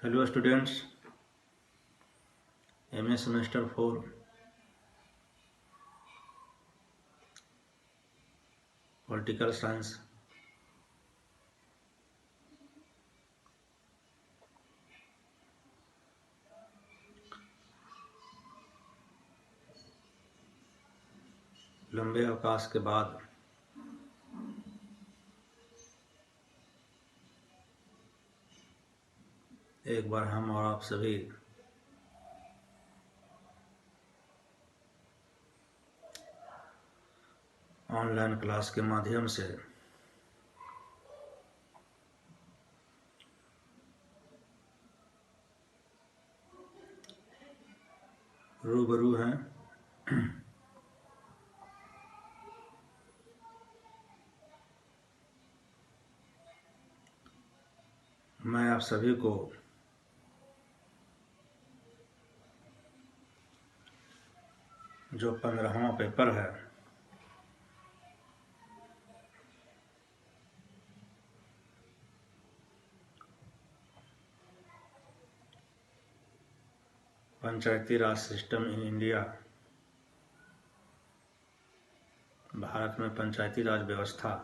Hello students, MA semester 4 Political Science। लंबे अवकाश के बाद एक बार हम और आप सभी ऑनलाइन क्लास के माध्यम से रूबरू हैं। मैं आप सभी को जो 15वां पेपर है पंचायती राज सिस्टम इन इंडिया, भारत में पंचायती राज व्यवस्था,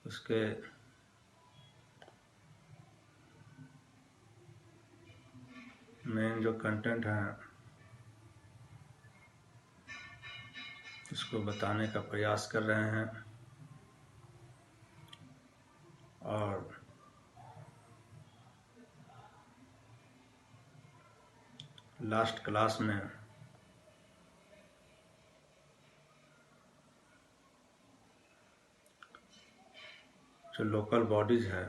उसके मेन जो कंटेंट हैं उसको बताने का प्रयास कर रहे हैं। और लास्ट क्लास में जो लोकल बॉडीज है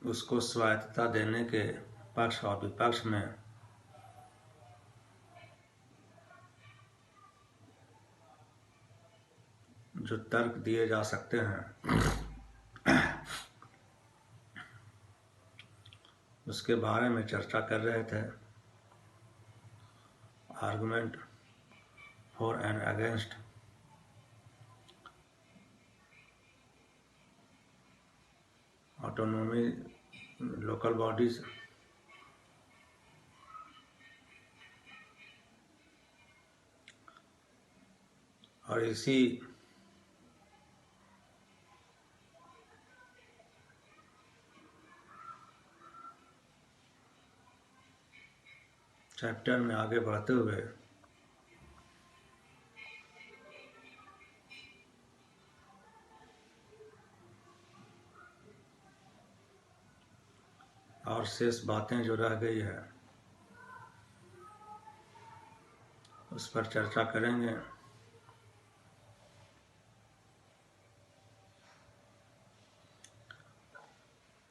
उसको स्वायत्तता देने के पक्ष और विपक्ष में जो तर्क दिए जा सकते हैं उसके बारे में चर्चा कर रहे थे। Argument for and against autonomy local bodies, और इसी चैप्टर में आगे बढ़ते हुए और शेष बातें जो रह गई है उस पर चर्चा करेंगे।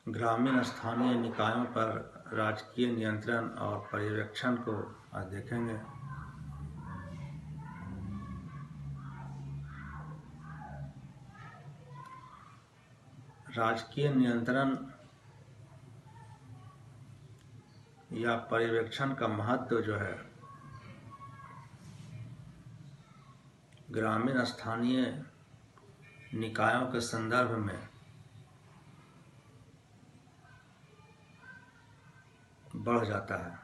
ग्रामीण स्थानीय निकायों पर राजकीय नियंत्रण और पर्यवेक्षण को आज देखेंगे। राजकीय नियंत्रण या पर्यवेक्षण का महत्व जो है ग्रामीण स्थानीय निकायों के संदर्भ में बढ़ जाता है,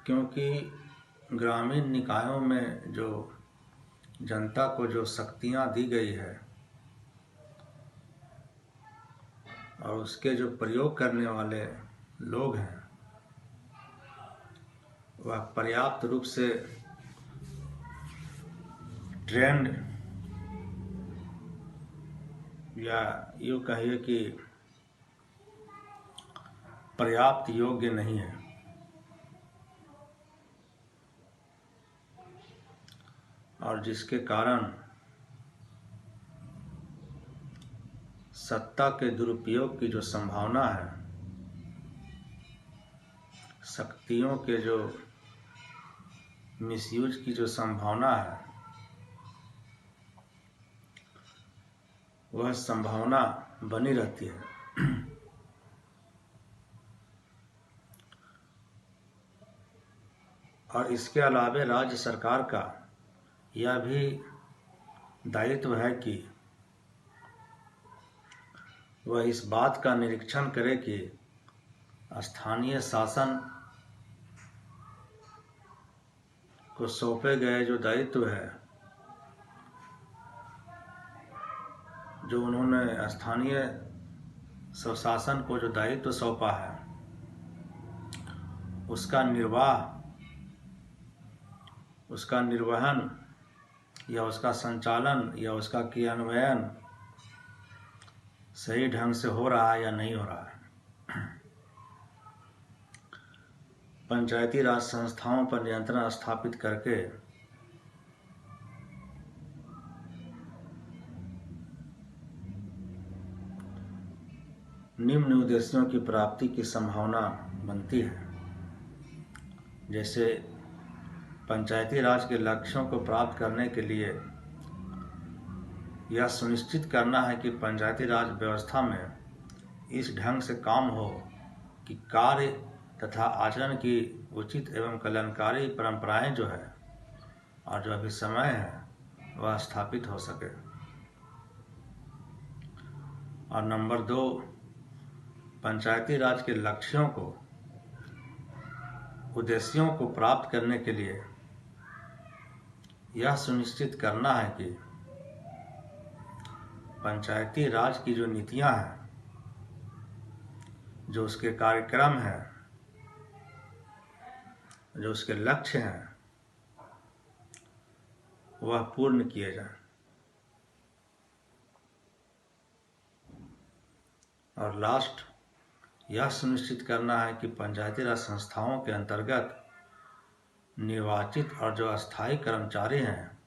क्योंकि ग्रामीण निकायों में जो जनता को जो शक्तियां दी गई है और उसके जो प्रयोग करने वाले लोग हैं वह पर्याप्त रूप से ट्रेंड या यूँ कहिए कि पर्याप्त योग्य नहीं है। और जिसके कारण सत्ता के दुरुपयोग की जो संभावना है, शक्तियों के जो मिसयूज की जो संभावना है, वह संभावना बनी रहती है। और इसके अलावा राज्य सरकार का यह भी दायित्व है कि वह इस बात का निरीक्षण करे कि स्थानीय शासन को सौंपे गए जो दायित्व है, जो उन्होंने स्थानीय स्वशासन को जो दायित्व सौंपा है, उसका निर्वहन या उसका संचालन या उसका क्रियान्वयन सही ढंग से हो रहा है या नहीं हो रहा है। पंचायती राज संस्थाओं पर नियंत्रण स्थापित करके निम्न उद्देश्यों की प्राप्ति की संभावना बनती है। जैसे पंचायती राज के लक्ष्यों को प्राप्त करने के लिए यह सुनिश्चित करना है कि पंचायती राज व्यवस्था में इस ढंग से काम हो कि कार्य तथा आचरण की उचित एवं कल्याणकारी परंपराएं जो है और जो अभी समय है वह स्थापित हो सके। और नंबर 2, पंचायती राज के लक्ष्यों को, उद्देश्यों को प्राप्त करने के लिए यह सुनिश्चित करना है कि पंचायती राज की जो नीतियां हैं, जो उसके कार्यक्रम हैं, जो उसके लक्ष्य हैं, वह पूर्ण किए जाएं। और लास्ट, यह सुनिश्चित करना है कि पंचायती राज संस्थाओं के अंतर्गत निर्वाचित और जो अस्थायी कर्मचारी हैं,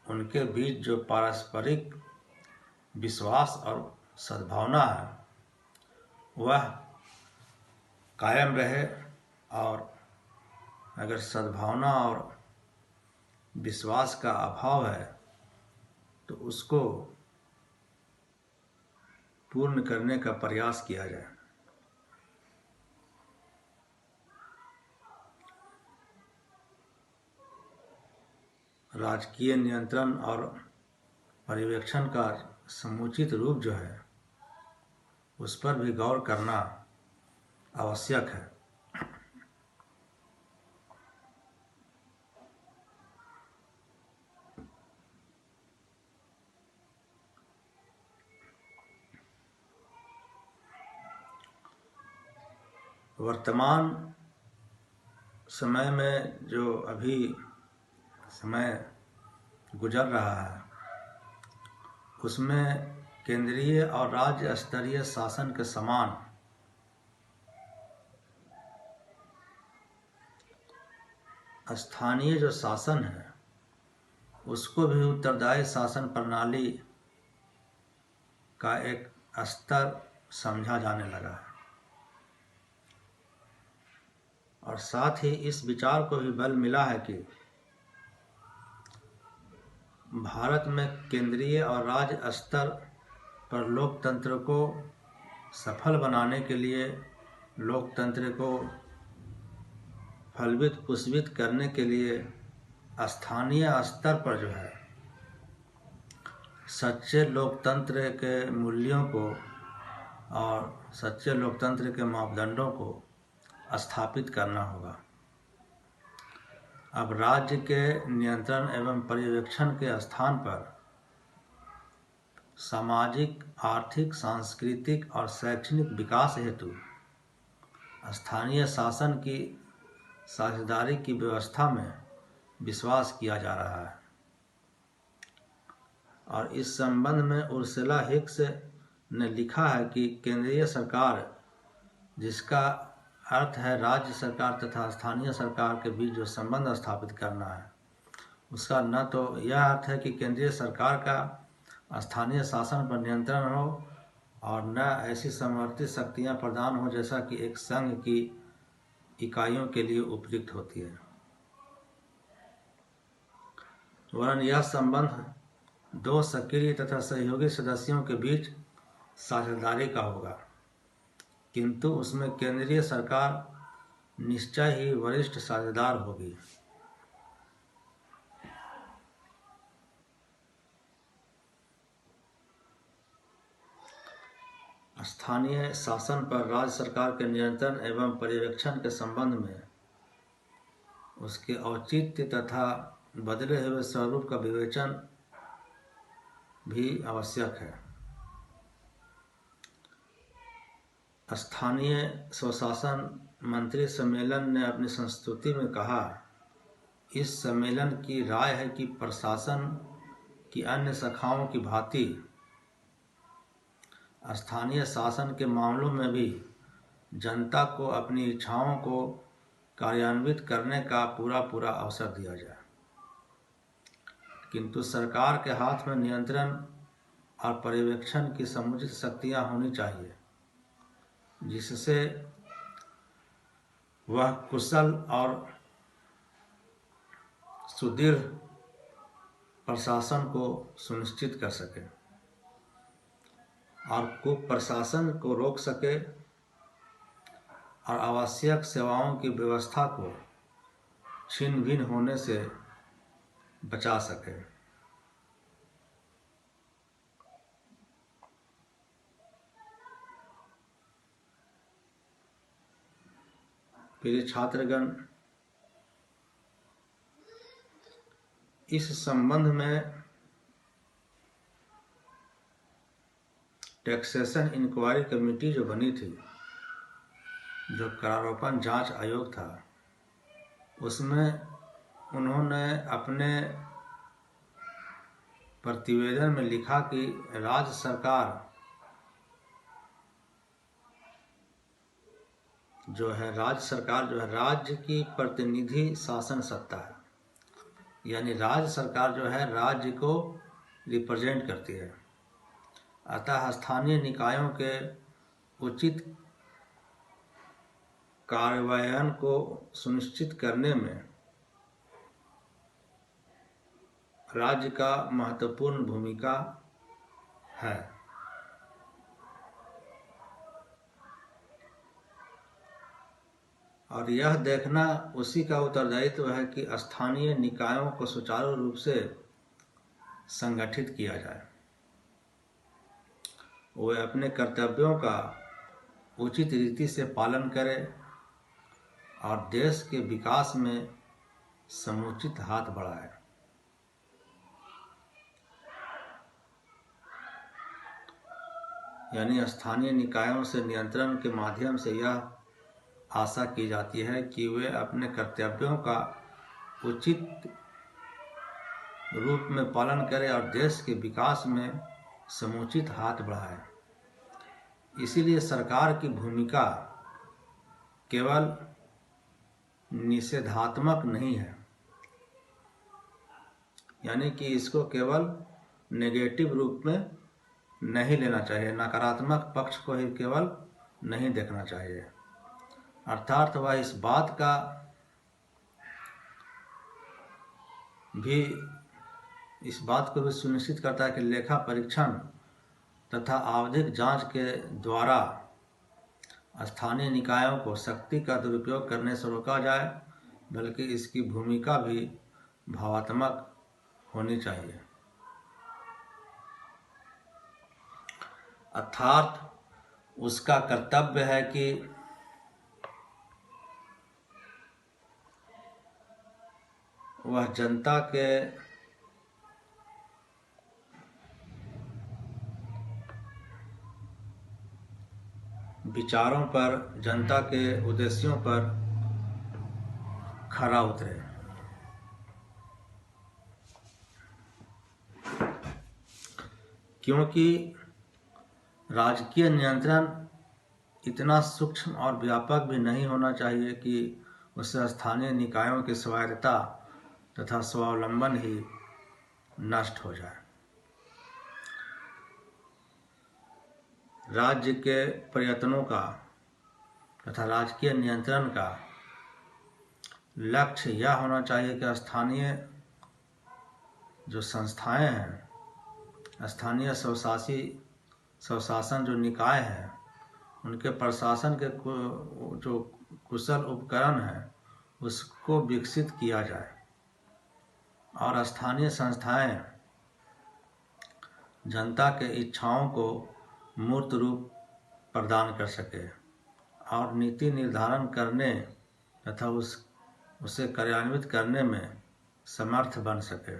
उनके बीच जो पारस्परिक विश्वास और सद्भावना है वह कायम रहे। और अगर सद्भावना और विश्वास का अभाव है तो उसको पूर्ण करने का प्रयास किया जाए। राजकीय नियंत्रण और पर्यवेक्षण का समुचित रूप जो है उस पर भी गौर करना आवश्यक है। वर्तमान समय में जो अभी समय गुजर रहा है उसमें केंद्रीय और राज्य स्तरीय शासन के समान स्थानीय जो शासन है उसको भी उत्तरदायी शासन प्रणाली का एक स्तर समझा जाने लगा है। और साथ ही इस विचार को भी बल मिला है कि भारत में केंद्रीय और राज्य स्तर पर लोकतंत्र को सफल बनाने के लिए, लोकतंत्र को फलवित पुष्पित करने के लिए स्थानीय स्तर पर जो है सच्चे लोकतंत्र के मूल्यों को और सच्चे लोकतंत्र के मापदंडों को स्थापित करना होगा। अब राज्य के नियंत्रण एवं पर्यवेक्षण के स्थान पर सामाजिक, आर्थिक, सांस्कृतिक और शैक्षणिक विकास हेतु स्थानीय शासन की साझेदारी की व्यवस्था में विश्वास किया जा रहा है। और इस संबंध में उर्सुला हिक्स ने लिखा है कि केंद्रीय सरकार, जिसका अर्थ है राज्य सरकार तथा स्थानीय सरकार के बीच जो संबंध स्थापित करना है, उसका न तो यह अर्थ है कि केंद्रीय सरकार का स्थानीय शासन पर नियंत्रण हो और न ऐसी समवर्ती शक्तियां प्रदान हो जैसा कि एक संघ की इकाइयों के लिए उपयुक्त होती है, वरन यह संबंध दो सक्रिय तथा सहयोगी सदस्यों के बीच साझेदारी का होगा, किंतु उसमें केंद्रीय सरकार निश्चय ही वरिष्ठ साझेदार होगी। स्थानीय शासन पर राज्य सरकार के नियंत्रण एवं पर्यवेक्षण के संबंध में उसके औचित्य तथा बदले हुए स्वरूप का विवेचन भी आवश्यक है। स्थानीय स्वशासन मंत्री सम्मेलन ने अपनी संस्तुति में कहा, इस सम्मेलन की राय है कि प्रशासन की अन्य शाखाओं की भांति स्थानीय शासन के मामलों में भी जनता को अपनी इच्छाओं को कार्यान्वित करने का पूरा अवसर दिया जाए, किंतु सरकार के हाथ में नियंत्रण और पर्यवेक्षण की समुचित शक्तियां होनी चाहिए, जिससे वह कुशल और सुदृढ़ प्रशासन को सुनिश्चित कर सके और कुप्रशासन को रोक सके और आवश्यक सेवाओं की व्यवस्था को छिन्न भिन्न होने से बचा सके। प्रिय छात्रगण, इस संबंध में टैक्सेशन इंक्वायरी कमेटी जो बनी थी, जो करारोपण जांच आयोग था, उसमें उन्होंने अपने प्रतिवेदन में लिखा कि राज्य सरकार जो है राज्य की प्रतिनिधि शासन सत्ता है, यानी राज्य सरकार जो है राज्य को रिप्रेजेंट करती है। अतः स्थानीय निकायों के उचित कार्यान्वयन को सुनिश्चित करने में राज्य का महत्वपूर्ण भूमिका है। और यह देखना उसी का उत्तरदायित्व है कि स्थानीय निकायों को सुचारू रूप से संगठित किया जाए, वे अपने कर्तव्यों का उचित रीति से पालन करें और देश के विकास में समुचित हाथ बढ़ाएं। यानी स्थानीय निकायों से नियंत्रण के माध्यम से यह आशा की जाती है कि वे अपने कर्तव्यों का उचित रूप में पालन करें और देश के विकास में समुचित हाथ बढ़ाएं। इसीलिए सरकार की भूमिका केवल निषेधात्मक नहीं है, यानी कि इसको केवल नेगेटिव रूप में नहीं लेना चाहिए, नकारात्मक पक्ष को ही केवल नहीं देखना चाहिए। अर्थात वह इस बात को भी सुनिश्चित करता है कि लेखा परीक्षण तथा आवधिक जांच के द्वारा स्थानीय निकायों को शक्ति का दुरुपयोग करने से रोका जाए, बल्कि इसकी भूमिका भी भावात्मक होनी चाहिए। अर्थात उसका कर्तव्य है कि वह जनता के विचारों पर, जनता के उद्देश्यों पर खरा उतरे। क्योंकि राजकीय नियंत्रण इतना सूक्ष्म और व्यापक भी नहीं होना चाहिए कि उससे स्थानीय निकायों की स्वायत्तता तथा स्वावलंबन ही नष्ट हो जाए। राज्य के प्रयत्नों का तथा राजकीय नियंत्रण का लक्ष्य यह होना चाहिए कि स्थानीय जो संस्थाएं हैं, स्थानीय स्वशासन जो निकाय हैं, उनके प्रशासन के जो कुशल उपकरण है उसको विकसित किया जाए और स्थानीय संस्थाएं जनता के इच्छाओं को मूर्त रूप प्रदान कर सके और नीति निर्धारण करने तथा उसे कार्यान्वित करने में समर्थ बन सके।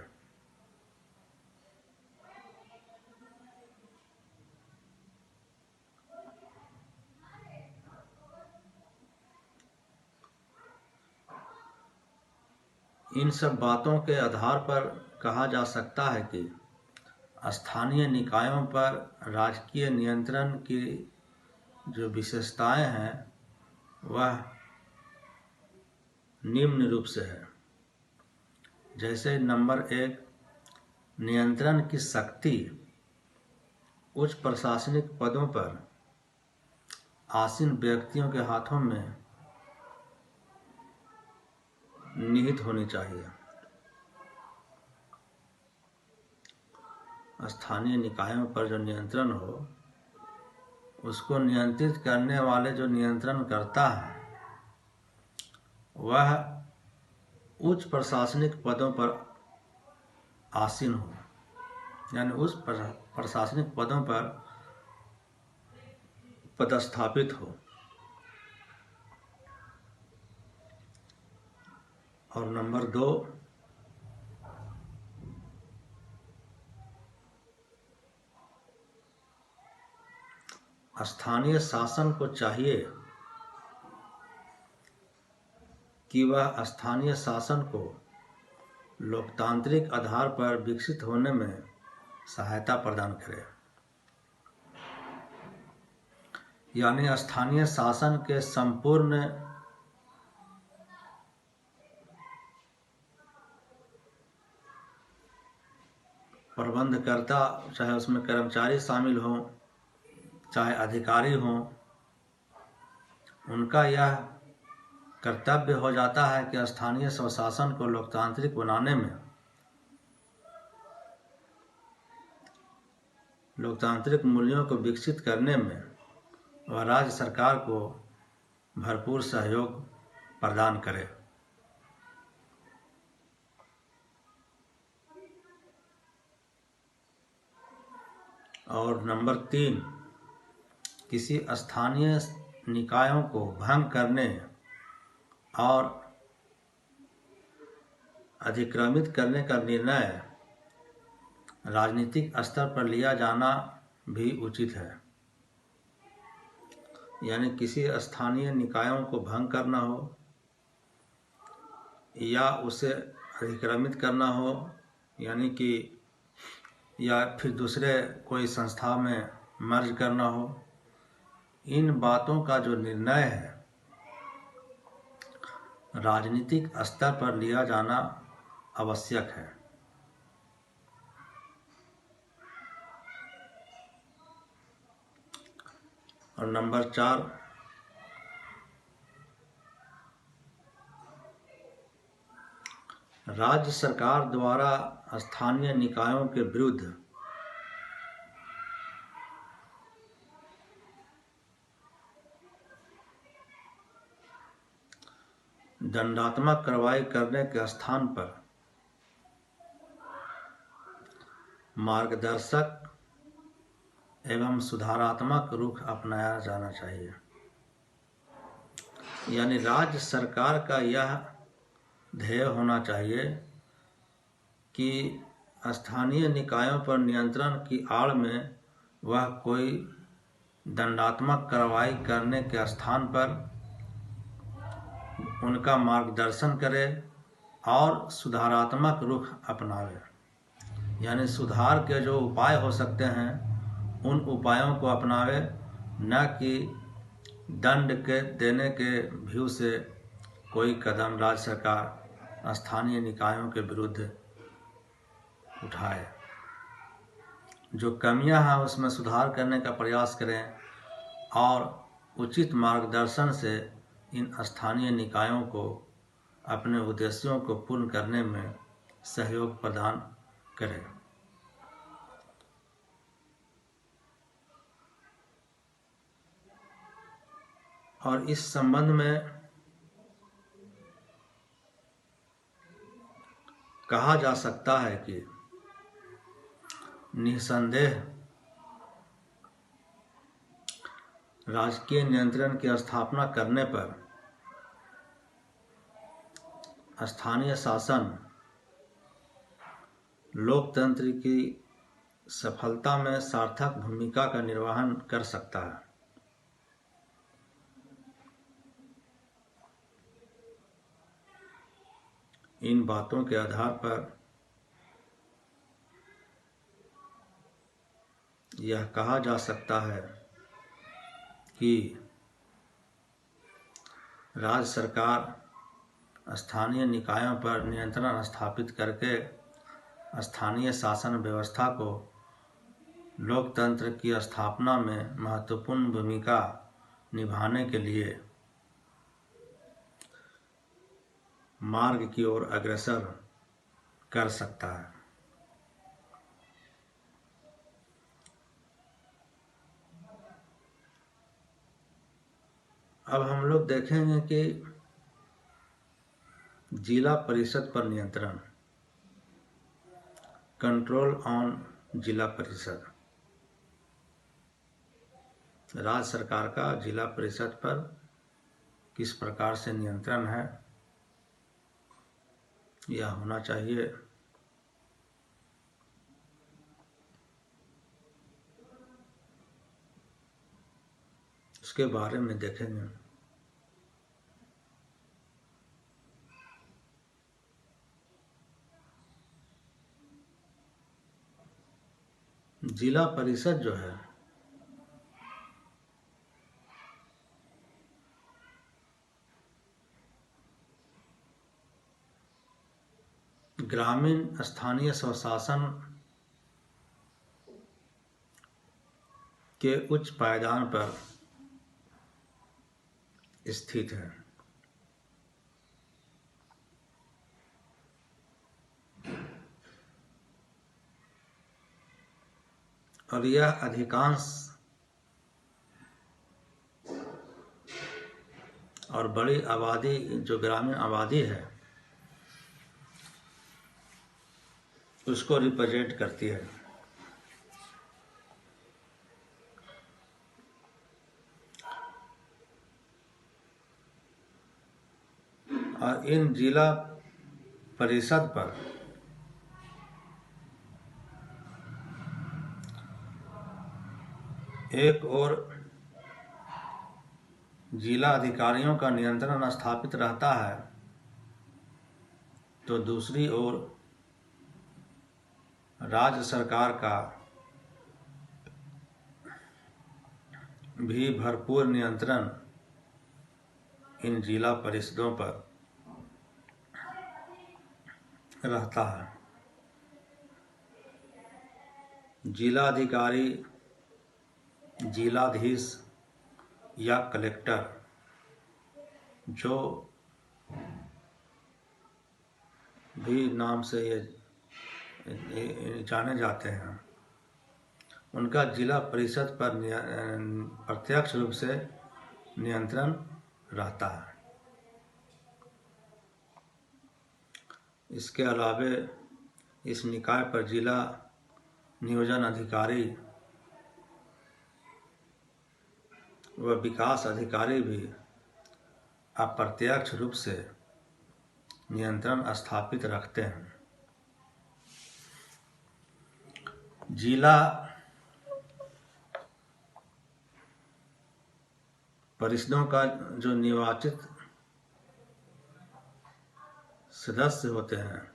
इन सब बातों के आधार पर कहा जा सकता है कि स्थानीय निकायों पर राजकीय नियंत्रण की जो विशेषताएं हैं वह निम्न रूप से है। जैसे नंबर 1, नियंत्रण की शक्ति उच्च प्रशासनिक पदों पर आसीन व्यक्तियों के हाथों में निहित होनी चाहिए। स्थानीय निकायों पर जो नियंत्रण हो उसको नियंत्रित करने वाले जो नियंत्रण करता है वह उच्च प्रशासनिक पदों पर आसीन हो, यानी उस प्रशासनिक पदों पर पदस्थापित हो। और नंबर 2, स्थानीय शासन को चाहिए कि वह स्थानीय शासन को लोकतांत्रिक आधार पर विकसित होने में सहायता प्रदान करे, यानी स्थानीय शासन के संपूर्ण प्रबंधकर्ता, चाहे उसमें कर्मचारी शामिल हों चाहे अधिकारी हों, उनका यह कर्तव्य हो जाता है कि स्थानीय स्वशासन को लोकतांत्रिक बनाने में, लोकतांत्रिक मूल्यों को विकसित करने में वह राज्य सरकार को भरपूर सहयोग प्रदान करे। और नंबर 3, किसी स्थानीय निकायों को भंग करने और अधिक्रमित करने का निर्णय राजनीतिक स्तर पर लिया जाना भी उचित है। यानी किसी स्थानीय निकायों को भंग करना हो या उसे अधिक्रमित करना हो, यानी कि या फिर दूसरे कोई संस्था में मर्ज करना हो, इन बातों का जो निर्णय है राजनीतिक स्तर पर लिया जाना आवश्यक है। और नंबर 4, राज्य सरकार द्वारा स्थानीय निकायों के विरुद्ध दंडात्मक कार्रवाई करने के स्थान पर मार्गदर्शक एवं सुधारात्मक रुख अपनाया जाना चाहिए। यानी राज्य सरकार का यह ध्येय होना चाहिए कि स्थानीय निकायों पर नियंत्रण की आड़ में वह कोई दंडात्मक कार्रवाई करने के स्थान पर उनका मार्गदर्शन करे और सुधारात्मक रुख अपनावे, यानी सुधार के जो उपाय हो सकते हैं उन उपायों को अपनावे, न कि दंड के देने के व्यू से कोई कदम राज्य सरकार स्थानीय निकायों के विरुद्ध उठाए। जो कमियां हैं उसमें सुधार करने का प्रयास करें और उचित मार्गदर्शन से इन स्थानीय निकायों को अपने उद्देश्यों को पूर्ण करने में सहयोग प्रदान करें। और इस संबंध में कहा जा सकता है कि निस्संदेह राजकीय नियंत्रण की स्थापना करने पर स्थानीय शासन लोकतंत्र की सफलता में सार्थक भूमिका का निर्वहन कर सकता है। इन बातों के आधार पर यह कहा जा सकता है कि राज्य सरकार स्थानीय निकायों पर नियंत्रण स्थापित करके स्थानीय शासन व्यवस्था को लोकतंत्र की स्थापना में महत्वपूर्ण भूमिका निभाने के लिए मार्ग की ओर अग्रसर कर सकता है। अब हम लोग देखेंगे कि जिला परिषद पर नियंत्रण, कंट्रोल ऑन जिला परिषद। राज्य सरकार का जिला परिषद पर किस प्रकार से नियंत्रण है, यह होना चाहिए। इसके बारे में देखेंगे। जिला परिषद जो है ग्रामीण स्थानीय स्वशासन के उच्च पायदान पर स्थित है। और यह अधिकांश और बड़ी आबादी, जो ग्रामीण आबादी है, उसको रिप्रेजेंट करती है। और इन जिला परिषद पर एक और जिला अधिकारियों का नियंत्रण स्थापित रहता है, तो दूसरी ओर राज्य सरकार का भी भरपूर नियंत्रण इन जिला परिषदों पर रहता है। जिलाधिकारी, जिलाधीश या कलेक्टर, जो भी नाम से ये जाने जाते हैं, उनका जिला परिषद पर प्रत्यक्ष रूप से नियंत्रण रहता है। इसके अलावे इस निकाय पर जिला नियोजन अधिकारी व विकास अधिकारी भी अप्रत्यक्ष रूप से नियंत्रण स्थापित रखते हैं। जिला परिषदों का जो निर्वाचित सदस्य होते हैं,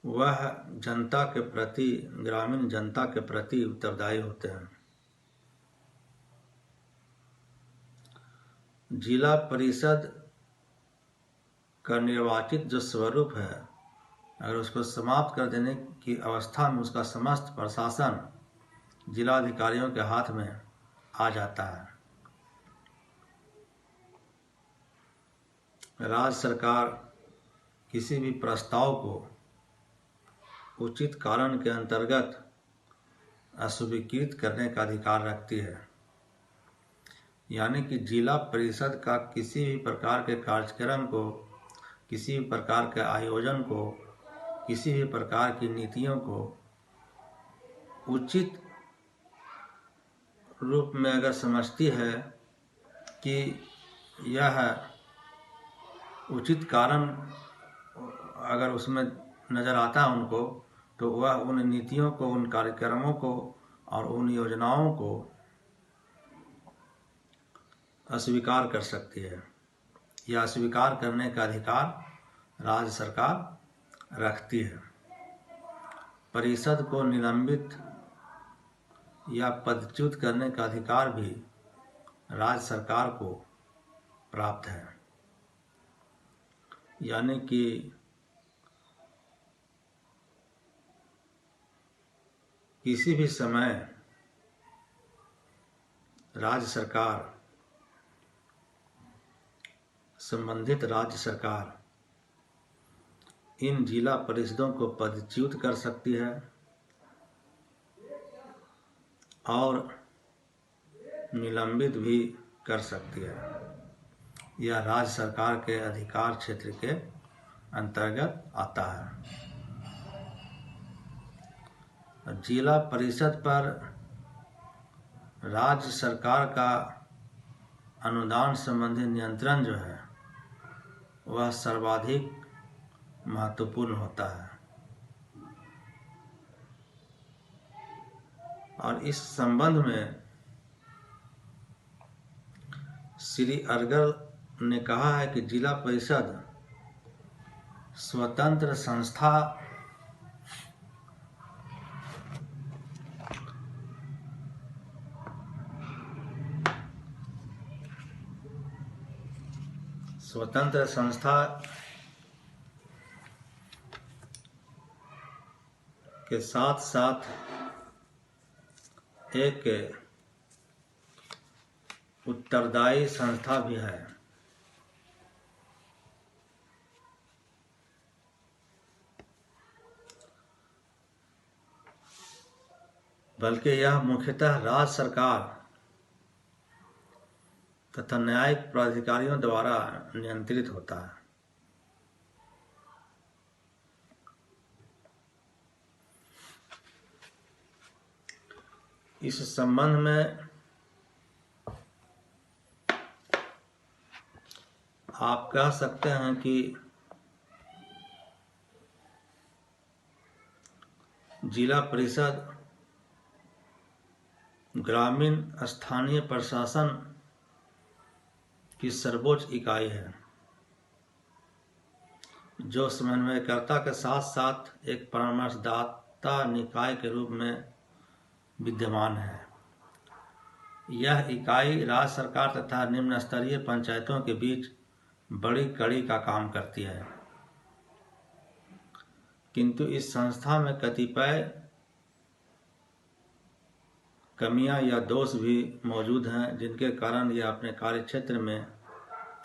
वह जनता के प्रति, ग्रामीण जनता के प्रति उत्तरदायी होते हैं। जिला परिषद का निर्वाचित जो स्वरूप है, अगर उसको समाप्त कर देने की अवस्था में उसका समस्त प्रशासन जिलाधिकारियों के हाथ में आ जाता है। राज्य सरकार किसी भी प्रस्ताव को उचित कारण के अंतर्गत अस्वीकृत करने का अधिकार रखती है। यानी कि जिला परिषद का किसी भी प्रकार के कार्यक्रम को किसी भी प्रकार के आयोजन को, किसी भी प्रकार की नीतियों को उचित रूप में अगर समझती है कि यह उचित कारण अगर उसमें नज़र आता है उनको, तो वह उन नीतियों को, उन कार्यक्रमों को और उन योजनाओं को अस्वीकार कर सकती है, या अस्वीकार करने का अधिकार राज्य सरकार रखती है। परिषद को निलंबित या पदच्युत करने का अधिकार भी राज्य सरकार को प्राप्त है। यानी कि किसी भी समय राज्य सरकार, संबंधित राज्य सरकार इन जिला परिषदों को पदच्युत कर सकती है और निलंबित भी कर सकती है। यह राज्य सरकार के अधिकार क्षेत्र के अंतर्गत आता है। जिला परिषद पर राज्य सरकार का अनुदान संबंधी नियंत्रण जो है वह सर्वाधिक महत्वपूर्ण होता है। और इस संबंध में श्री अरगल ने कहा है कि जिला परिषद स्वतंत्र संस्था के साथ साथ एक उत्तरदायी संस्था भी है। बल्कि यह मुख्यतः राज्य सरकार तथा न्यायिक प्राधिकारियों द्वारा नियंत्रित होता है। इस संबंध में आप कह सकते हैं कि जिला परिषद ग्रामीण स्थानीय प्रशासन की सर्वोच्च इकाई है, जो समन्वयकर्ता के साथ साथ एक परामर्शदाता निकाय के रूप में विद्यमान है। यह इकाई राज्य सरकार तथा निम्न स्तरीय पंचायतों के बीच बड़ी कड़ी का काम करती है। किंतु इस संस्था में कतिपय कमियां या दोष भी मौजूद हैं, जिनके कारण यह अपने कार्यक्षेत्र में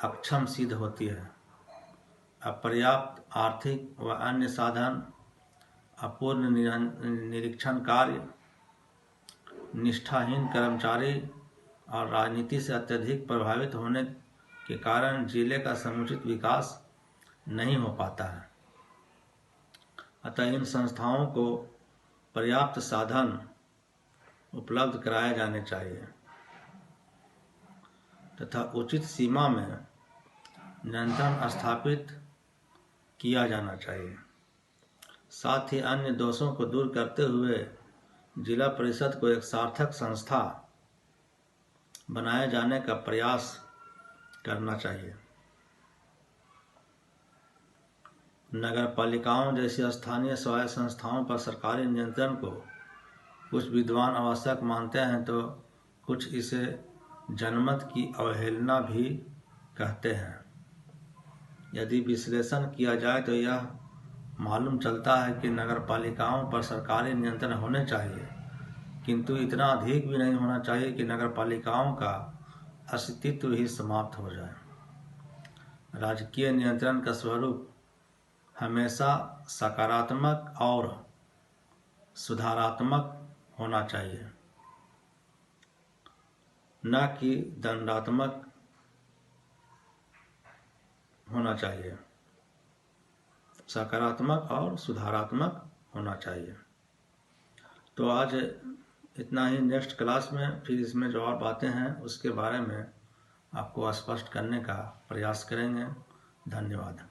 अक्षम सिद्ध होती है। अपर्याप्त आर्थिक व अन्य साधन, अपूर्ण निरीक्षण कार्य, निष्ठाहीन कर्मचारी और राजनीति से अत्यधिक प्रभावित होने के कारण जिले का समुचित विकास नहीं हो पाता है। अतः इन संस्थाओं को पर्याप्त साधन उपलब्ध कराए जाने चाहिए तथा उचित सीमा में नियंत्रण स्थापित किया जाना चाहिए। साथ ही अन्य दोषों को दूर करते हुए जिला परिषद को एक सार्थक संस्था बनाए जाने का प्रयास करना चाहिए। नगर पालिकाओं जैसी स्थानीय स्वायत्त संस्थाओं पर सरकारी नियंत्रण को कुछ विद्वान आवश्यक मानते हैं, तो कुछ इसे जनमत की अवहेलना भी कहते हैं। यदि विश्लेषण किया जाए तो यह मालूम चलता है कि नगर पालिकाओं पर सरकारी नियंत्रण होने चाहिए, किंतु इतना अधिक भी नहीं होना चाहिए कि नगर पालिकाओं का अस्तित्व ही समाप्त हो जाए। राजकीय नियंत्रण का स्वरूप हमेशा सकारात्मक और सुधारात्मक होना चाहिए, न कि दंडात्मक होना चाहिए। सकारात्मक और सुधारात्मक होना चाहिए। तो आज इतना ही। नेक्स्ट क्लास में फिर इसमें जो और बातें हैं उसके बारे में आपको स्पष्ट करने का प्रयास करेंगे। धन्यवाद।